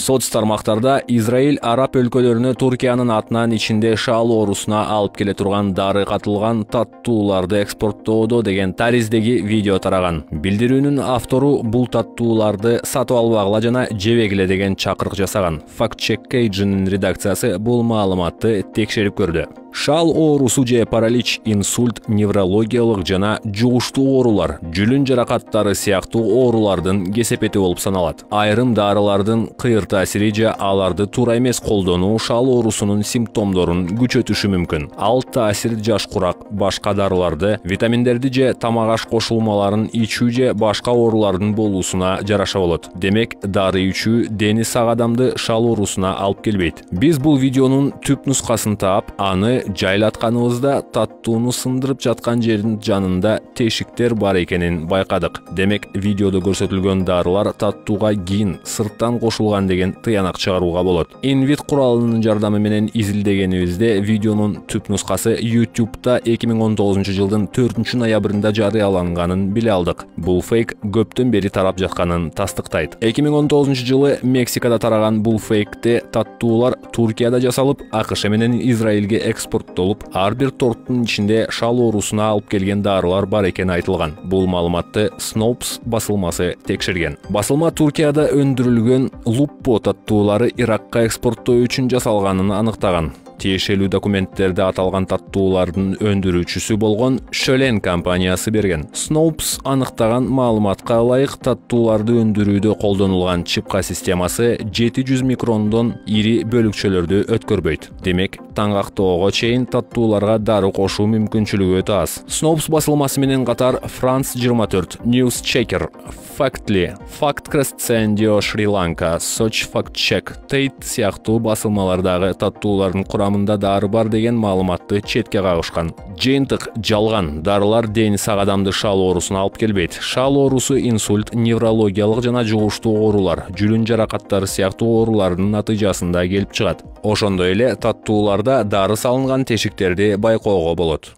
Соц тармактарда Израиль араб өлкөлөрүнө Туркиянын атынан ичинде шал оорусуна алып келе турган дары катылган таттууларды экспорттоодо деген тариздеги видео тараган. Билдирүүнүн автору бул таттууларды сатып албагыла жана жебегиле деген чакырык жасаган. Fact Check Cage'нин редакциясы бул маалыматты текшерип көрдү. Шал оорусу же паралич, инсульт, неврологиялык жана жугуштуу оорулар, жүлүн жаракаттары сыяктуу оорулардын кесепети болуп саналат. Айрым дарылардын кыйыр таасири же аларды туура эмес колдонуу шал оорусунун симптомдорун күчөтүшү мүмкүн. Ал таасир жаш курак, башка дарыларды, витаминдерди же тамак аш кошулмаларын ичүү же башка оорулардын болуусуна жараша болот. Демек, дары ичүү дени сак адамды шал оорусуна алып келбейт. Биз бул видеонун түп нускасын таап, аны жайлатканыбызда таттууну сындырып жаткан жердин жанында тешиктер бар экенин байкадык. Демек, видеодо көрсөтүлгөн дарылар таттууга кийин сырттан кошулган деген тыянак чыгарууга болот. Инвит куралынын жардамы менен изилдегенибизде видеонун түп нускасы YouTube'да 2019 жылдын 4 ноябрында жарыяланганын биле алдык. Бул фейк көптөн бери тарап жатканын тастыктайт. 2019 жылы Мексикада тараган бул фейкте таттуулар Туркияда жасалып, АКШ менен Израилге экспорттолуп, ар бир торттун ичинде шал оорусуна алып келген дарылар бар экени айтылган. Бул маалыматты Snopes басылмасы текшерген. Басылма Туркияда өндүрүлгөн Lupo таттуулары Иракка экспорттоо үчүн жасалганын аныктаган. Тиешелүү документтерде аталган таттуулардын өндүрүүчүсү болгон Шөлен компаниясы берген. Snopes аныктаган маалыматка ылайык таттууларды өндүрүүдө колдонулган чипка системасы 700 микрондон ири бөлүкчөлөрдү өткөрбөйт. Демек, таңгактоого чейин таттууларга дары кошуу мүмкүнчүлүгү өтө аз. Snopes басылмасы менен катар France 24, News Checker, Factly, Fact Crescencio Sri Lanka, Soch Fact Check, Tate сыяктуу басылмалардагы таттуулардын курамында дары бар деген маалыматты четке кагышкан. Жыйынтык жалган. Дарылар дени сак адамды шал оорусуна алып келбейт. Шал оорусу инсульт, неврологиялык жана жугуштуу оорулар, жүлүн жаракаттары сыяктуу оорулардын натыйжасында келип чыгат. Ошондой эле таттууларда дары салынган тешиктерди байкоого болот.